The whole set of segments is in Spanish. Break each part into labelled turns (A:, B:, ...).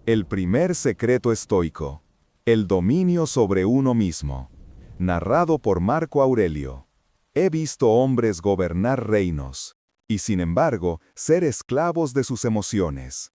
A: El primer secreto estoico. El dominio sobre uno mismo. Narrado por Marco Aurelio. He visto hombres gobernar reinos, y sin embargo, ser esclavos de sus emociones.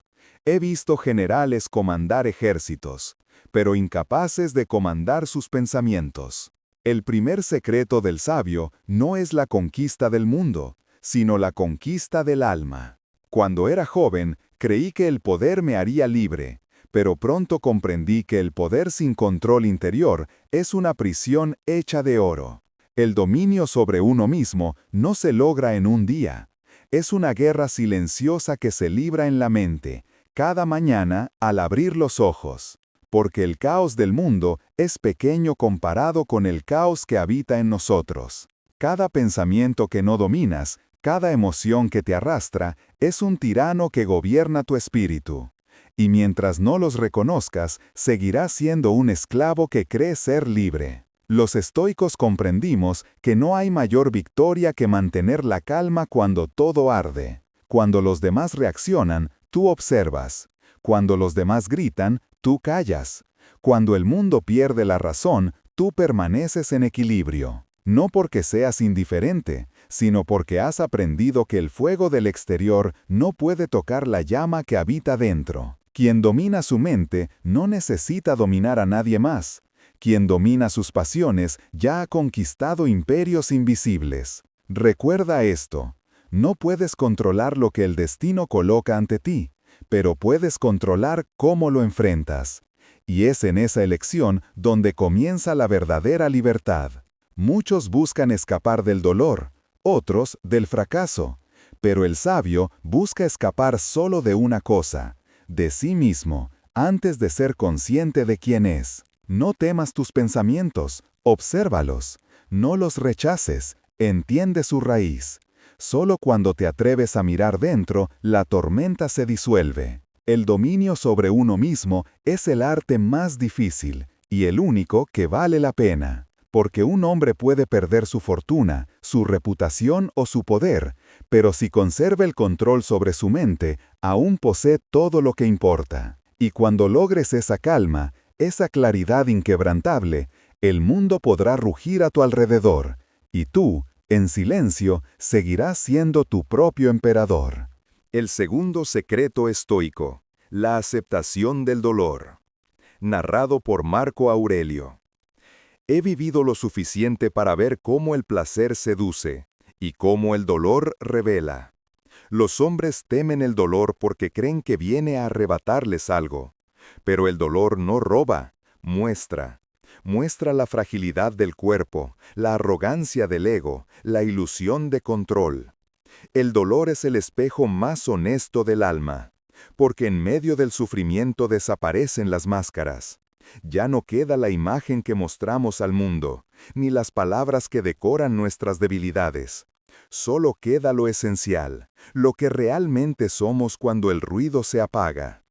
A: He visto generales comandar ejércitos, pero incapaces de comandar sus pensamientos. El primer secreto del sabio no es la conquista del mundo, sino la conquista del alma. Cuando era joven, creí que el poder me haría libre, pero pronto comprendí que el poder sin control interior es una prisión hecha de oro. El dominio sobre uno mismo no se logra en un día. Es una guerra silenciosa que se libra en la mente, cada mañana al abrir los ojos, porque el caos del mundo es pequeño comparado con el caos que habita en nosotros. Cada pensamiento que no dominas, cada emoción que te arrastra, es un tirano que gobierna tu espíritu. Y mientras no los reconozcas, seguirás siendo un esclavo que cree ser libre. Los estoicos comprendimos que no hay mayor victoria que mantener la calma cuando todo arde. Cuando los demás reaccionan, tú observas. Cuando los demás gritan, tú callas. Cuando el mundo pierde la razón, tú permaneces en equilibrio. No porque seas indiferente, sino porque has aprendido que el fuego del exterior no puede tocar la llama que habita dentro. Quien domina su mente no necesita dominar a nadie más. Quien domina sus pasiones ya ha conquistado imperios invisibles. Recuerda esto. No puedes controlar lo que el destino coloca ante ti, pero puedes controlar cómo lo enfrentas. Y es en esa elección donde comienza la verdadera libertad. Muchos buscan escapar del dolor, otros del fracaso, pero el sabio busca escapar solo de una cosa, de sí mismo, antes de ser consciente de quién es. No temas tus pensamientos, obsérvalos, no los rechaces, entiende su raíz. Solo cuando te atreves a mirar dentro, la tormenta se disuelve. El dominio sobre uno mismo es el arte más difícil, y el único que vale la pena. Porque un hombre puede perder su fortuna, su reputación o su poder, pero si conserva el control sobre su mente, aún posee todo lo que importa. Y cuando logres esa calma, esa claridad inquebrantable, el mundo podrá rugir a tu alrededor, y tú, en silencio, seguirás siendo tu propio emperador. El segundo secreto estoico, la aceptación del dolor. Narrado por Marco Aurelio. He vivido lo suficiente para ver cómo el placer seduce y cómo el dolor revela. Los hombres temen el dolor porque creen que viene a arrebatarles algo, pero el dolor no roba, muestra. Muestra la fragilidad del cuerpo, la arrogancia del ego, la ilusión de control. El dolor es el espejo más honesto del alma, porque en medio del sufrimiento desaparecen las máscaras. Ya no queda la imagen que mostramos al mundo, ni las palabras que decoran nuestras debilidades. Solo queda lo esencial, lo que realmente somos cuando el ruido se apaga.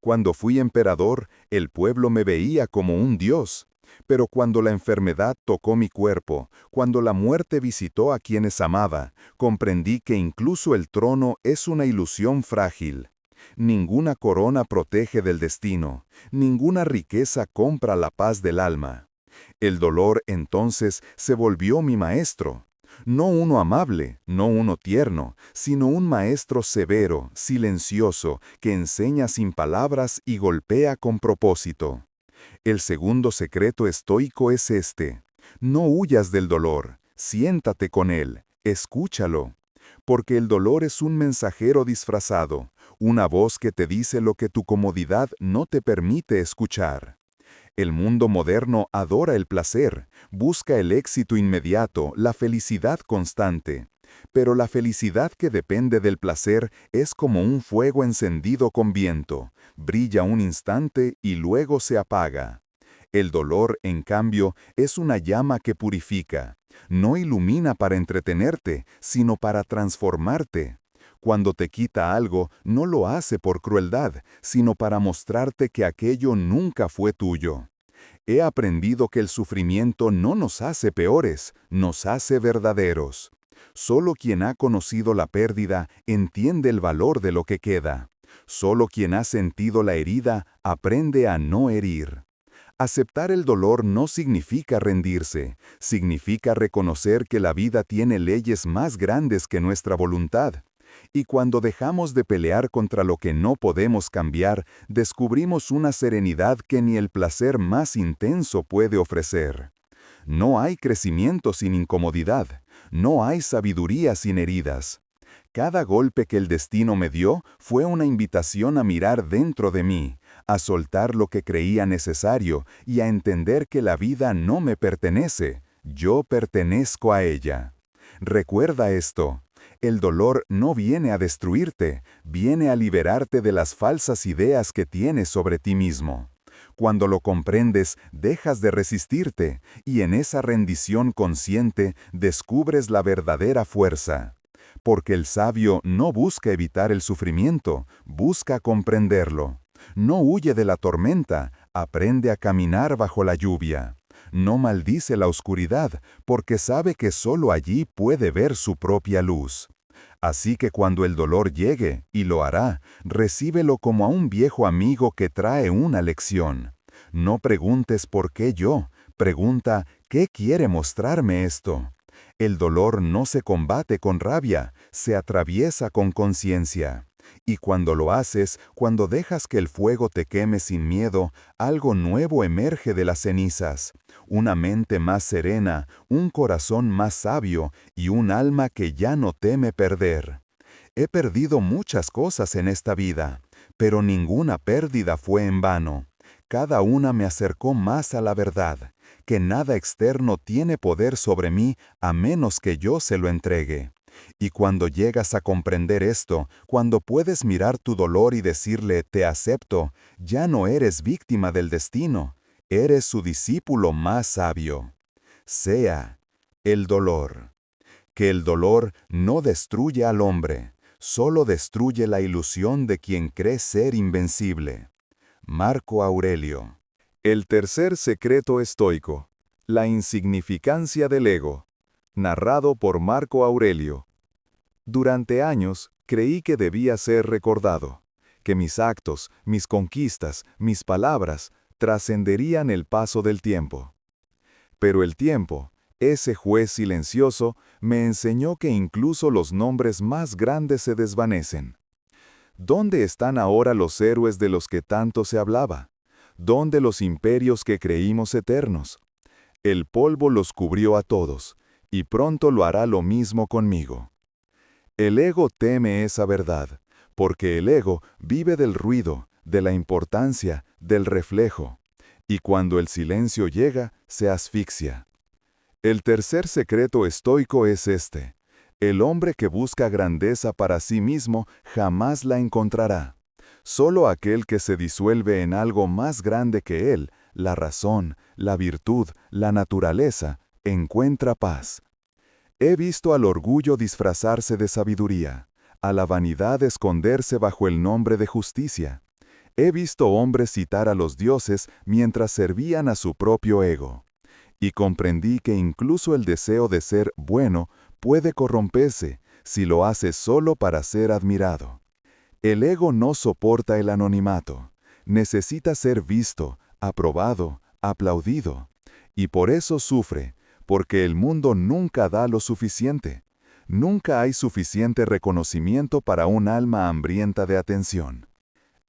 A: Cuando fui emperador, el pueblo me veía como un dios. Pero cuando la enfermedad tocó mi cuerpo, cuando la muerte visitó a quienes amaba, comprendí que incluso el trono es una ilusión frágil. Ninguna corona protege del destino, ninguna riqueza compra la paz del alma. El dolor entonces se volvió mi maestro. No uno amable, no uno tierno, sino un maestro severo, silencioso, que enseña sin palabras y golpea con propósito. El segundo secreto estoico es este: no huyas del dolor, siéntate con él, escúchalo. Porque el dolor es un mensajero disfrazado, una voz que te dice lo que tu comodidad no te permite escuchar. El mundo moderno adora el placer, busca el éxito inmediato, la felicidad constante. Pero la felicidad que depende del placer es como un fuego encendido con viento, brilla un instante y luego se apaga. El dolor, en cambio, es una llama que purifica. No ilumina para entretenerte, sino para transformarte. Cuando te quita algo, no lo hace por crueldad, sino para mostrarte que aquello nunca fue tuyo. He aprendido que el sufrimiento no nos hace peores, nos hace verdaderos. Solo quien ha conocido la pérdida entiende el valor de lo que queda. Solo quien ha sentido la herida aprende a no herir. Aceptar el dolor no significa rendirse, significa reconocer que la vida tiene leyes más grandes que nuestra voluntad. Y cuando dejamos de pelear contra lo que no podemos cambiar, descubrimos una serenidad que ni el placer más intenso puede ofrecer. No hay crecimiento sin incomodidad, no hay sabiduría sin heridas. Cada golpe que el destino me dio fue una invitación a mirar dentro de mí, a soltar lo que creía necesario y a entender que la vida no me pertenece, yo pertenezco a ella. Recuerda esto, el dolor no viene a destruirte, viene a liberarte de las falsas ideas que tienes sobre ti mismo. Cuando lo comprendes, dejas de resistirte y en esa rendición consciente descubres la verdadera fuerza. Porque el sabio no busca evitar el sufrimiento, busca comprenderlo. No huye de la tormenta, aprende a caminar bajo la lluvia. No maldice la oscuridad, porque sabe que solo allí puede ver su propia luz. Así que cuando el dolor llegue, y lo hará, recíbelo como a un viejo amigo que trae una lección. No preguntes por qué yo, pregunta ¿qué quiere mostrarme esto? El dolor no se combate con rabia, se atraviesa con conciencia. Y cuando lo haces, cuando dejas que el fuego te queme sin miedo, algo nuevo emerge de las cenizas. Una mente más serena, un corazón más sabio y un alma que ya no teme perder. He perdido muchas cosas en esta vida, pero ninguna pérdida fue en vano. Cada una me acercó más a la verdad, que nada externo tiene poder sobre mí a menos que yo se lo entregue. Y cuando llegas a comprender esto, cuando puedes mirar tu dolor y decirle «te acepto», ya no eres víctima del destino, eres su discípulo más sabio. Sea el dolor. Que el dolor no destruye al hombre, solo destruye la ilusión de quien cree ser invencible. Marco Aurelio. El tercer secreto estoico. La insignificancia del ego. Narrado por Marco Aurelio. Durante años, creí que debía ser recordado, que mis actos, mis conquistas, mis palabras, trascenderían el paso del tiempo. Pero el tiempo, ese juez silencioso, me enseñó que incluso los nombres más grandes se desvanecen. ¿Dónde están ahora los héroes de los que tanto se hablaba? ¿Dónde los imperios que creímos eternos? El polvo los cubrió a todos, y pronto lo hará lo mismo conmigo. El ego teme esa verdad, porque el ego vive del ruido, de la importancia, del reflejo, y cuando el silencio llega, se asfixia. El tercer secreto estoico es este: el hombre que busca grandeza para sí mismo jamás la encontrará. Solo aquel que se disuelve en algo más grande que él, la razón, la virtud, la naturaleza, encuentra paz. He visto al orgullo disfrazarse de sabiduría, a la vanidad esconderse bajo el nombre de justicia. He visto hombres citar a los dioses mientras servían a su propio ego. Y comprendí que incluso el deseo de ser bueno puede corromperse si lo hace solo para ser admirado. El ego no soporta el anonimato, necesita ser visto, aprobado, aplaudido, y por eso sufre, porque el mundo nunca da lo suficiente. Nunca hay suficiente reconocimiento para un alma hambrienta de atención.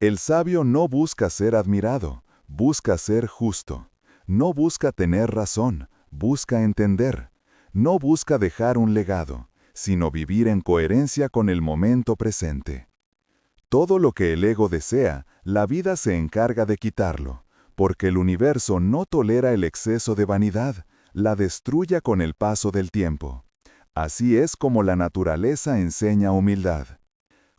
A: El sabio no busca ser admirado, busca ser justo. No busca tener razón, busca entender. No busca dejar un legado, sino vivir en coherencia con el momento presente. Todo lo que el ego desea, la vida se encarga de quitarlo, porque el universo no tolera el exceso de vanidad, la destruye con el paso del tiempo. Así es como la naturaleza enseña humildad.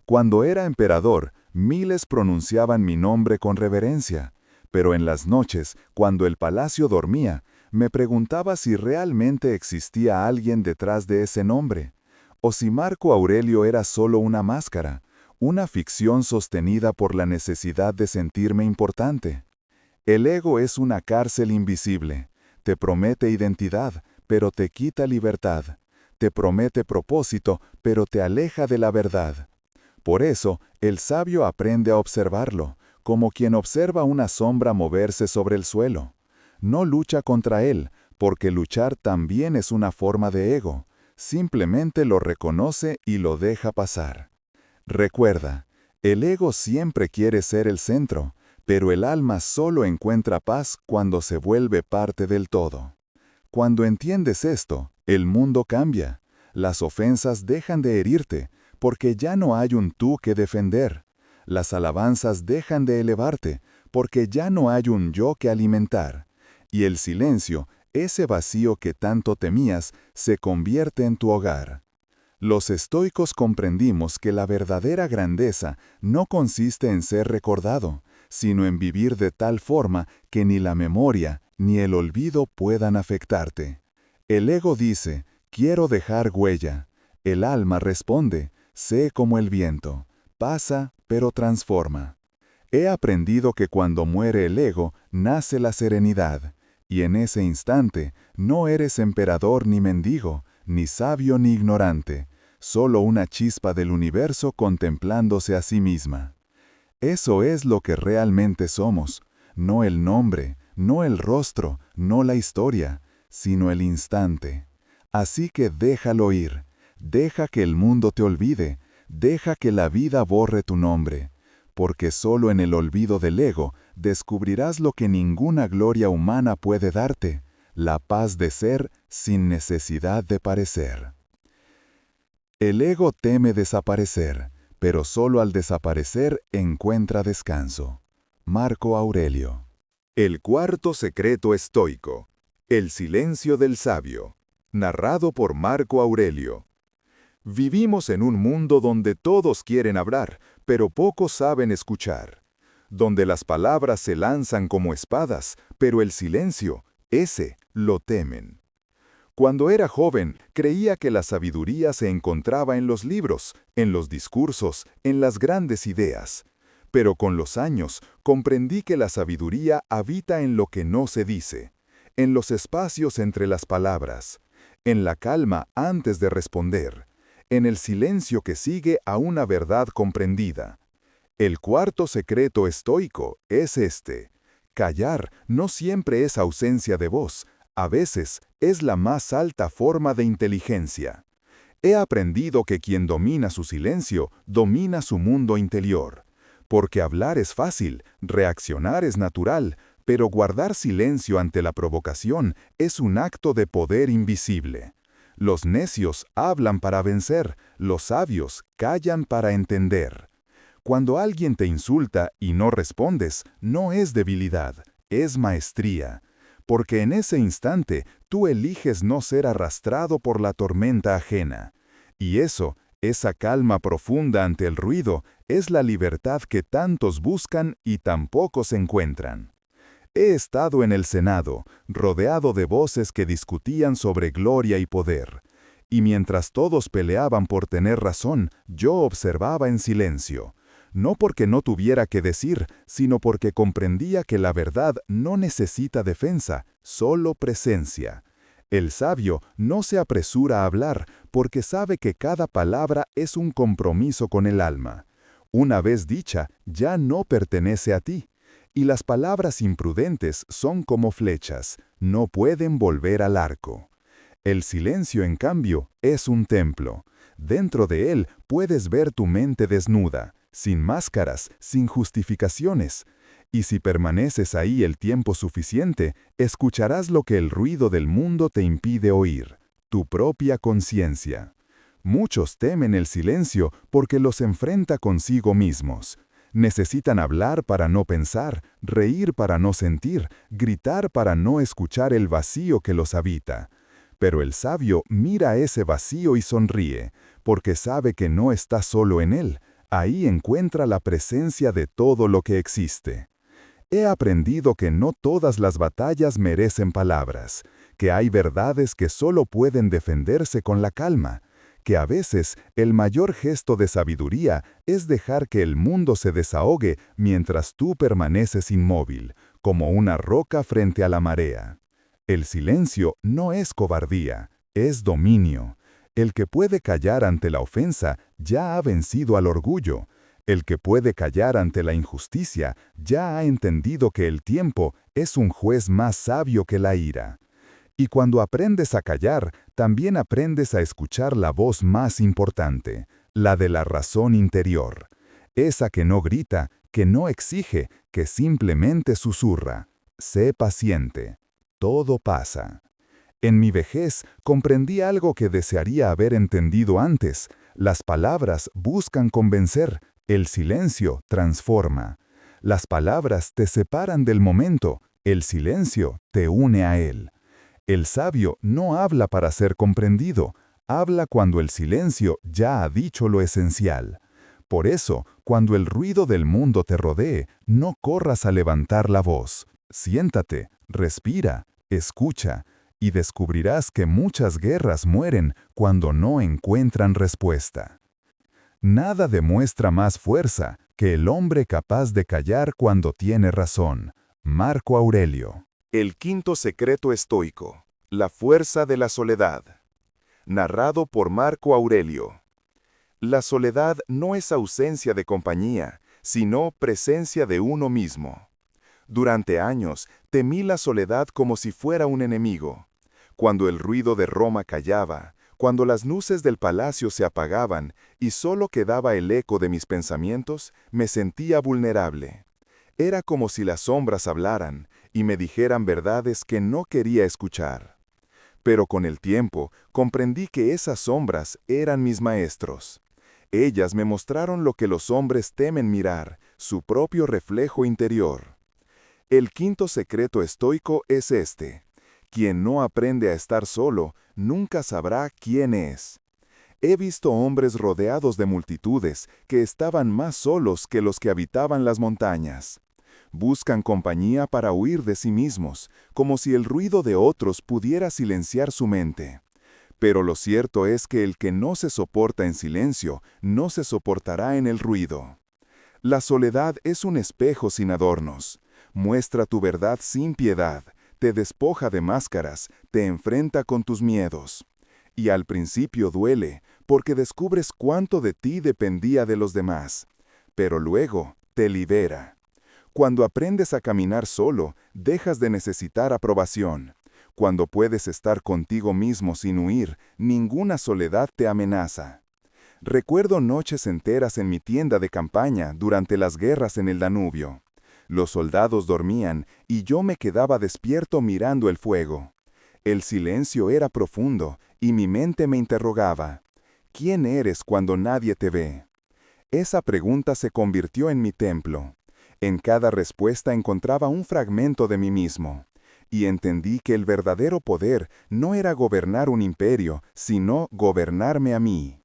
A: Cuando era emperador, miles pronunciaban mi nombre con reverencia, pero en las noches, cuando el palacio dormía, me preguntaba si realmente existía alguien detrás de ese nombre, o si Marco Aurelio era solo una máscara, una ficción sostenida por la necesidad de sentirme importante. El ego es una cárcel invisible. Te promete identidad, pero te quita libertad. Te promete propósito, pero te aleja de la verdad. Por eso, el sabio aprende a observarlo, como quien observa una sombra moverse sobre el suelo. No lucha contra él, porque luchar también es una forma de ego. Simplemente lo reconoce y lo deja pasar. Recuerda, el ego siempre quiere ser el centro, pero el alma solo encuentra paz cuando se vuelve parte del todo. Cuando entiendes esto, el mundo cambia. Las ofensas dejan de herirte, porque ya no hay un tú que defender. Las alabanzas dejan de elevarte, porque ya no hay un yo que alimentar. Y el silencio, ese vacío que tanto temías, se convierte en tu hogar. Los estoicos comprendimos que la verdadera grandeza no consiste en ser recordado, sino en vivir de tal forma que ni la memoria ni el olvido puedan afectarte. El ego dice, quiero dejar huella. El alma responde, sé como el viento, pasa pero transforma. He aprendido que cuando muere el ego, nace la serenidad, y en ese instante no eres emperador ni mendigo, ni sabio ni ignorante, solo una chispa del universo contemplándose a sí misma. Eso es lo que realmente somos, no el nombre, no el rostro, no la historia, sino el instante. Así que déjalo ir, deja que el mundo te olvide, deja que la vida borre tu nombre, porque solo en el olvido del ego descubrirás lo que ninguna gloria humana puede darte, la paz de ser sin necesidad de parecer. El ego teme desaparecer, pero solo al desaparecer encuentra descanso. Marco Aurelio.
B: El cuarto secreto estoico. El silencio del sabio. Narrado por Marco Aurelio. Vivimos en un mundo donde todos quieren hablar, pero pocos saben escuchar. Donde las palabras se lanzan como espadas, pero el silencio, ese, lo temen. Cuando era joven, creía que la sabiduría se encontraba en los libros, en los discursos, en las grandes ideas. Pero con los años, comprendí que la sabiduría habita en lo que no se dice, en los espacios entre las palabras, en la calma antes de responder, en el silencio que sigue a una verdad comprendida. El cuarto secreto estoico es este: callar no siempre es ausencia de voz, a veces es la más alta forma de inteligencia. He aprendido que quien domina su silencio, domina su mundo interior. Porque hablar es fácil, reaccionar es natural, pero guardar silencio ante la provocación es un acto de poder invisible. Los necios hablan para vencer, los sabios callan para entender. Cuando alguien te insulta y no respondes, no es debilidad, es maestría. Porque en ese instante tú eliges no ser arrastrado por la tormenta ajena. Y eso, esa calma profunda ante el ruido, es la libertad que tantos buscan y tan pocos encuentran. He estado en el Senado, rodeado de voces que discutían sobre gloria y poder. Y mientras todos peleaban por tener razón, yo observaba en silencio. No porque no tuviera que decir, sino porque comprendía que la verdad no necesita defensa, solo presencia. El sabio no se apresura a hablar porque sabe que cada palabra es un compromiso con el alma. Una vez dicha, ya no pertenece a ti. Y las palabras imprudentes son como flechas, no pueden volver al arco. El silencio, en cambio, es un templo. Dentro de él puedes ver tu mente desnuda, sin máscaras, sin justificaciones. Y si permaneces ahí el tiempo suficiente, escucharás lo que el ruido del mundo te impide oír, tu propia conciencia. Muchos temen el silencio porque los enfrenta consigo mismos. Necesitan hablar para no pensar, reír para no sentir, gritar para no escuchar el vacío que los habita. Pero el sabio mira ese vacío y sonríe, porque sabe que no está solo en él. Ahí encuentra la presencia de todo lo que existe. He aprendido que no todas las batallas merecen palabras, que hay verdades que solo pueden defenderse con la calma, que a veces el mayor gesto de sabiduría es dejar que el mundo se desahogue mientras tú permaneces inmóvil, como una roca frente a la marea. El silencio no es cobardía, es dominio. El que puede callar ante la ofensa ya ha vencido al orgullo. El que puede callar ante la injusticia ya ha entendido que el tiempo es un juez más sabio que la ira. Y cuando aprendes a callar, también aprendes a escuchar la voz más importante, la de la razón interior. Esa que no grita, que no exige, que simplemente susurra. Sé paciente. Todo pasa. En mi vejez comprendí algo que desearía haber entendido antes. Las palabras buscan convencer, el silencio transforma. Las palabras te separan del momento, el silencio te une a él. El sabio no habla para ser comprendido, habla cuando el silencio ya ha dicho lo esencial. Por eso, cuando el ruido del mundo te rodee, no corras a levantar la voz. Siéntate, respira, escucha, y descubrirás que muchas guerras mueren cuando no encuentran respuesta. Nada demuestra más fuerza que el hombre capaz de callar cuando tiene razón. Marco Aurelio.
A: El quinto secreto estoico, la fuerza de la soledad. Narrado por Marco Aurelio. La soledad no es ausencia de compañía, sino presencia de uno mismo. Durante años temí la soledad como si fuera un enemigo. Cuando el ruido de Roma callaba, cuando las luces del palacio se apagaban y solo quedaba el eco de mis pensamientos, me sentía vulnerable. Era como si las sombras hablaran y me dijeran verdades que no quería escuchar. Pero con el tiempo comprendí que esas sombras eran mis maestros. Ellas me mostraron lo que los hombres temen mirar, su propio reflejo interior. El quinto secreto estoico es este: quien no aprende a estar solo, nunca sabrá quién es. He visto hombres rodeados de multitudes que estaban más solos que los que habitaban las montañas. Buscan compañía para huir de sí mismos, como si el ruido de otros pudiera silenciar su mente. Pero lo cierto es que el que no se soporta en silencio, no se soportará en el ruido. La soledad es un espejo sin adornos. Muestra tu verdad sin piedad, te despoja de máscaras, te enfrenta con tus miedos. Y al principio duele, porque descubres cuánto de ti dependía de los demás. Pero luego te libera. Cuando aprendes a caminar solo, dejas de necesitar aprobación. Cuando puedes estar contigo mismo sin huir, ninguna soledad te amenaza. Recuerdo noches enteras en mi tienda de campaña durante las guerras en el Danubio. Los soldados dormían y yo me quedaba despierto mirando el fuego. El silencio era profundo y mi mente me interrogaba: ¿quién eres cuando nadie te ve? Esa pregunta se convirtió en mi templo. En cada respuesta encontraba un fragmento de mí mismo. Y entendí que el verdadero poder no era gobernar un imperio, sino gobernarme a mí.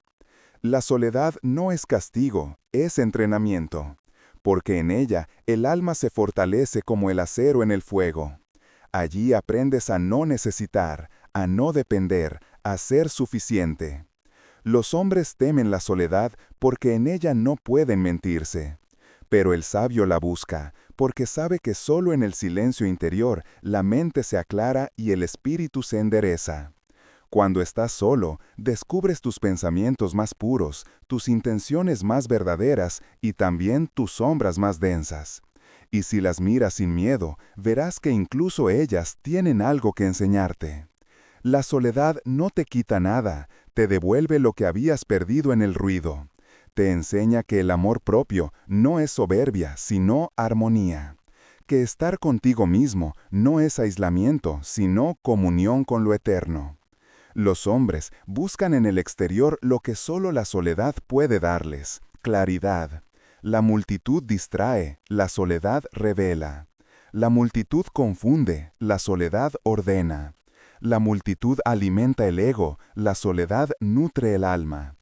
A: La soledad no es castigo, es entrenamiento, porque en ella el alma se fortalece como el acero en el fuego. Allí aprendes a no necesitar, a no depender, a ser suficiente. Los hombres temen la soledad porque en ella no pueden mentirse. Pero el sabio la busca, porque sabe que solo en el silencio interior la mente se aclara y el espíritu se endereza. Cuando estás solo, descubres tus pensamientos más puros, tus intenciones más verdaderas y también tus sombras más densas. Y si las miras sin miedo, verás que incluso ellas tienen algo que enseñarte. La soledad no te quita nada, te devuelve lo que habías perdido en el ruido. Te enseña que el amor propio no es soberbia, sino armonía. Que estar contigo mismo no es aislamiento, sino comunión con lo eterno. Los hombres buscan en el exterior lo que solo la soledad puede darles: claridad. La multitud distrae, la soledad revela. La multitud confunde, la soledad ordena. La multitud alimenta el ego, la soledad nutre el alma.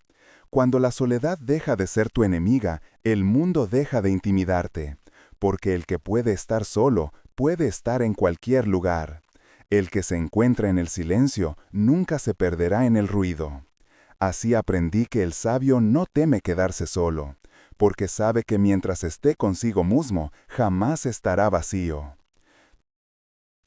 A: Cuando la soledad deja de ser tu enemiga, el mundo deja de intimidarte, porque el que puede estar solo, puede estar en cualquier lugar. El que se encuentra en el silencio, nunca se perderá en el ruido. Así aprendí que el sabio no teme quedarse solo, porque sabe que mientras esté consigo mismo, jamás estará vacío.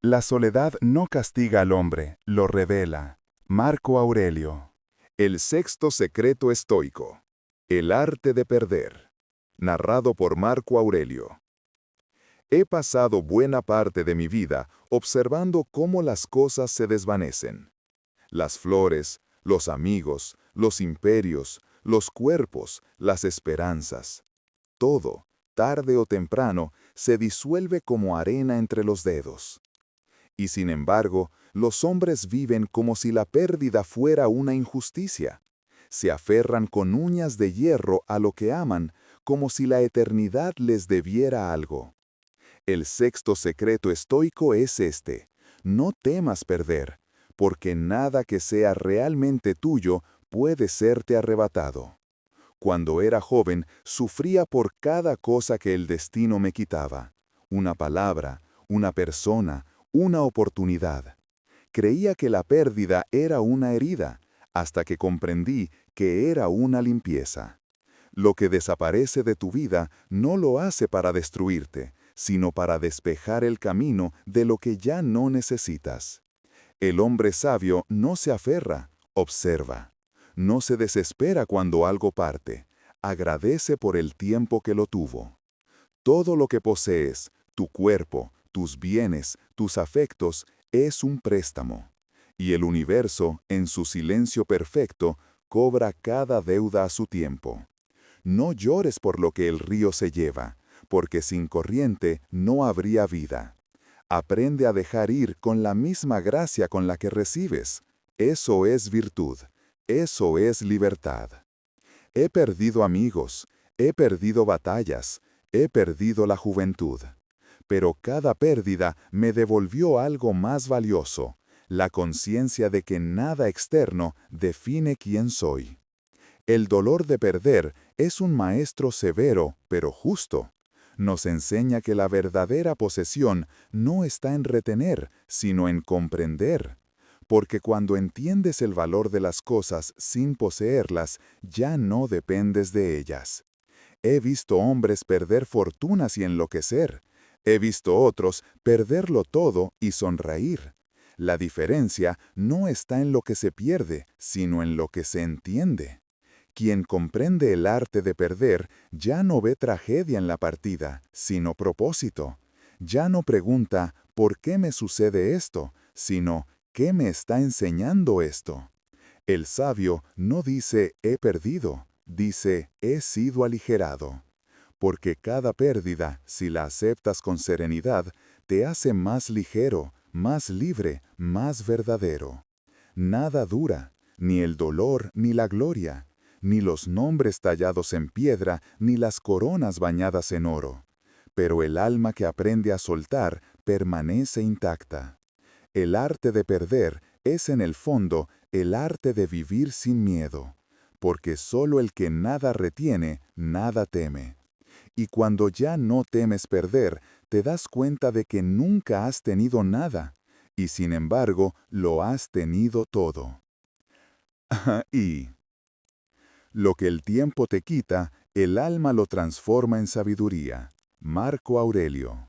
A: La soledad no castiga al hombre, lo revela. Marco Aurelio.
B: El sexto secreto estoico. El arte de perder. Narrado por Marco Aurelio. He pasado buena parte de mi vida observando cómo las cosas se desvanecen. Las flores, los amigos, los imperios, los cuerpos, las esperanzas. Todo, tarde o temprano, se disuelve como arena entre los dedos. Y sin embargo, los hombres viven como si la pérdida fuera una injusticia. Se aferran con uñas de hierro a lo que aman, como si la eternidad les debiera algo. El sexto secreto estoico es este: no temas perder, porque nada que sea realmente tuyo puede serte arrebatado. Cuando era joven, sufría por cada cosa que el destino me quitaba. Una palabra, una persona, una oportunidad. Creía que la pérdida era una herida, hasta que comprendí que era una limpieza. Lo que desaparece de tu vida no lo hace para destruirte, sino para despejar el camino de lo que ya no necesitas. El hombre sabio no se aferra, observa. No se desespera cuando algo parte, agradece por el tiempo que lo tuvo. Todo lo que posees, tu cuerpo, tus bienes, tus afectos, es un préstamo. Y el universo, en su silencio perfecto, cobra cada deuda a su tiempo. No llores por lo que el río se lleva, porque sin corriente no habría vida. Aprende a dejar ir con la misma gracia con la que recibes. Eso es virtud, eso es libertad. He perdido amigos, he perdido batallas, he perdido la juventud. Pero cada pérdida me devolvió algo más valioso, la conciencia de que nada externo define quién soy. El dolor de perder es un maestro severo, pero justo. Nos enseña que la verdadera posesión no está en retener, sino en comprender. Porque cuando entiendes el valor de las cosas sin poseerlas, ya no dependes de ellas. He visto hombres perder fortunas y enloquecer. He visto otros perderlo todo y sonreír. La diferencia no está en lo que se pierde, sino en lo que se entiende. Quien comprende el arte de perder ya no ve tragedia en la partida, sino propósito. Ya no pregunta ¿por qué me sucede esto?, sino ¿qué me está enseñando esto? El sabio no dice he perdido, dice he sido aligerado. Porque cada pérdida, si la aceptas con serenidad, te hace más ligero, más libre, más verdadero. Nada dura, ni el dolor ni la gloria, ni los nombres tallados en piedra, ni las coronas bañadas en oro. Pero el alma que aprende a soltar permanece intacta. El arte de perder es en el fondo el arte de vivir sin miedo, porque solo el que nada retiene, nada teme. Y cuando ya no temes perder, te das cuenta de que nunca has tenido nada, y sin embargo lo has tenido todo. Y lo que el tiempo te quita, el alma lo transforma en sabiduría. Marco Aurelio.